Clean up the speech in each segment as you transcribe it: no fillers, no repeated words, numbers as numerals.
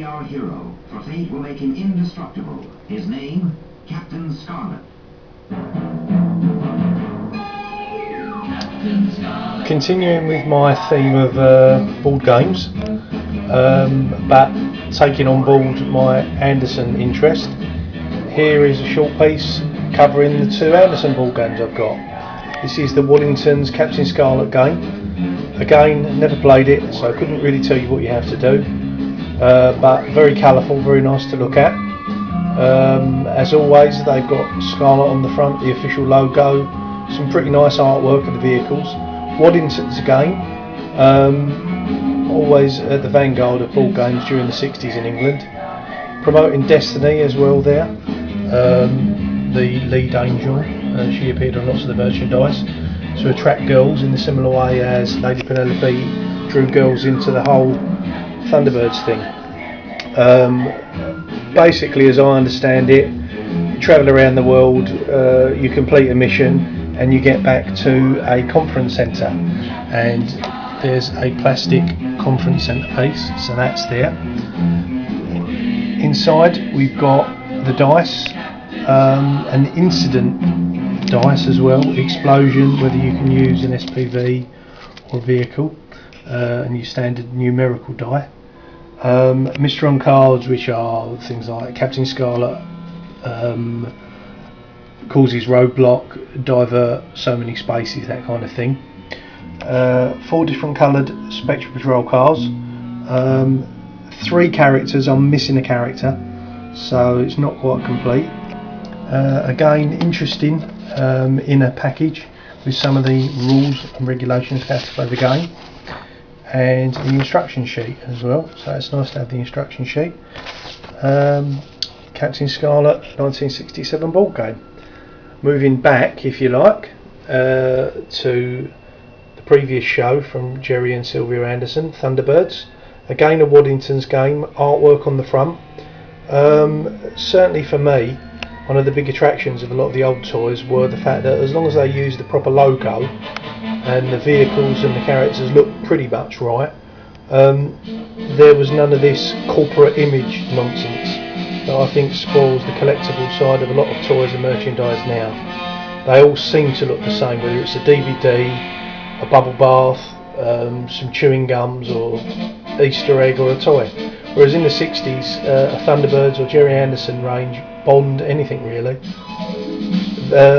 be our hero, for fate will make him indestructible. His name, Captain Scarlet. Continuing with my theme of board games, but taking on board my Anderson interest, here is a short piece covering the 2 Anderson board games I've got. This is the WADDINGTONS Captain Scarlet game. Again, never played it, so I couldn't really tell you what you have to do, but very colourful, very nice to look at. As always, they've got Scarlet on the front, the official logo, some pretty nice artwork of the vehicles. WADDINGTONS again, always at the vanguard of board games during the 60s in England, promoting Destiny as well there. The lead angel, she appeared on lots of the merchandise to attract girls in the similar way as Lady Penelope drew girls into the whole Thunderbirds thing. Basically, as I understand it, you travel around the world, you complete a mission and you get back to a conference centre, and there's a plastic conference centre piece, so that's there. Inside we've got the dice, an incident dice as well, explosion, whether you can use an SPV or a vehicle, and your standard numerical die. Mystery on cards, which are things like Captain Scarlet causes roadblock, divert so many spaces, that kind of thing. 4 different coloured Spectre Patrol cars, 3 characters. I'm missing a character, so it's not quite complete. Again, interesting in a package with some of the rules and regulations for how to play the game, and the instruction sheet as well, so it's nice to have the instruction sheet. Captain Scarlet 1967 board game. Moving back, if you like, to the previous show from Gerry and Sylvia Anderson, Thunderbirds. Again, a WADDINGTONS game, artwork on the front. Certainly for me, one of the big attractions of a lot of the old toys were the fact that as long as they used the proper logo and the vehicles and the characters looked pretty much right, there was none of this corporate image nonsense that I think spoils the collectible side of a lot of toys and merchandise now. They all seem to look the same, whether it's a DVD, a bubble bath, some chewing gums, or Easter egg, or a toy. Whereas in the 60s, a Thunderbirds or Gerry Anderson range, Bond, anything really,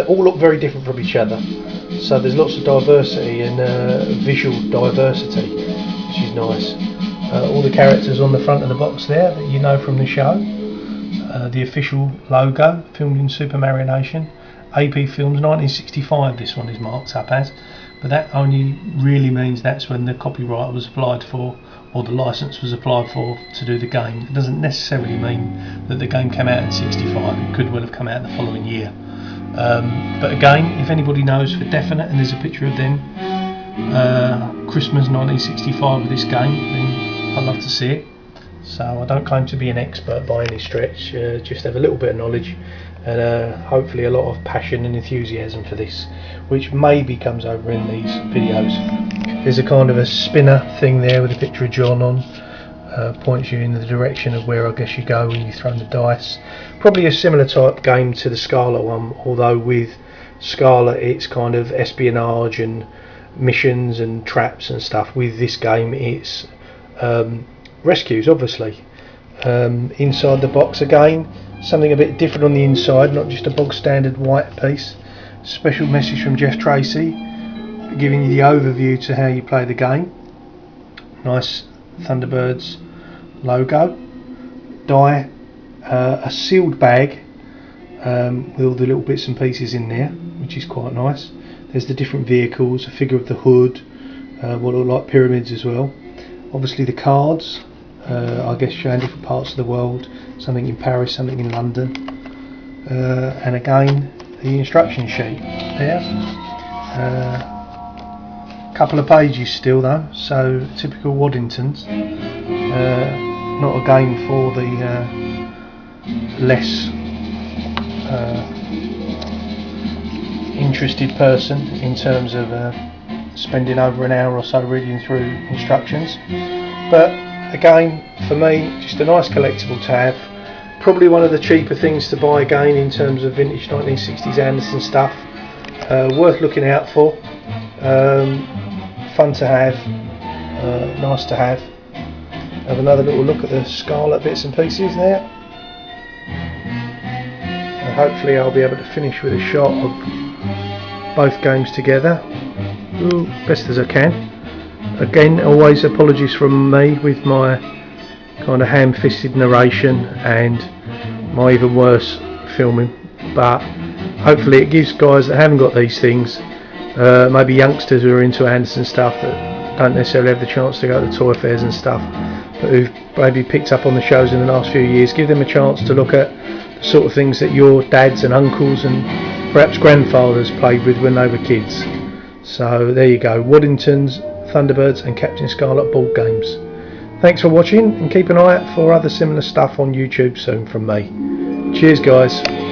all look very different from each other. So there's lots of diversity and visual diversity, which is nice. All the characters on the front of the box there that you know from the show. The official logo, filmed in Super Mario Nation. AP Films 1965 this one is marked up as, but that only really means that's when the copyright was applied for, or the license was applied for to do the game. It doesn't necessarily mean that the game came out in 65, it could well have come out the following year. But again, if anybody knows for definite, and there's a picture of them, Christmas 1965 with this game, then I'd love to see it. So I don't claim to be an expert by any stretch, just have a little bit of knowledge and hopefully a lot of passion and enthusiasm for this, which maybe comes over in these videos. There's a kind of a spinner thing there with a picture of John on, points you in the direction of where I guess you go when you throw the dice. Probably a similar type game to the Scarlet one, although with Scarlet it's kind of espionage and missions and traps and stuff. With this game it's rescues, obviously. Inside the box again, something a bit different on the inside, not just a bog standard white piece. Special message from Jeff Tracy giving you the overview to how you play the game. Nice Thunderbirds logo. Die, a sealed bag with all the little bits and pieces in there, which is quite nice. There's the different vehicles, a figure of the hood, what look like pyramids as well. Obviously the cards, I guess showing different parts of the world, something in Paris, something in London, and again the instruction sheet there. Couple of pages still though, so typical WADDINGTONS. Not a game for the less interested person in terms of spending over an hour or so reading through instructions, but again, for me, just a nice collectible to have. Probably one of the cheaper things to buy again in terms of vintage 1960s Anderson stuff. Worth looking out for. Fun to have. Nice to have. Have another little look at the SCARLET bits and pieces there. And hopefully I'll be able to finish with a shot of both games together. Ooh, best as I can. Again, always apologies from me with my kind of ham-fisted narration and my even worse filming, but hopefully it gives guys that haven't got these things, maybe youngsters who are into Anderson stuff that don't necessarily have the chance to go to toy fairs and stuff, but who've maybe picked up on the shows in the last few years, give them a chance to look at the sort of things that your dads and uncles and perhaps grandfathers played with when they were kids. So there you go, Waddingtons, Thunderbirds and Captain Scarlet board games. Thanks for watching, and keep an eye out for other similar stuff on YouTube soon from me. Cheers guys.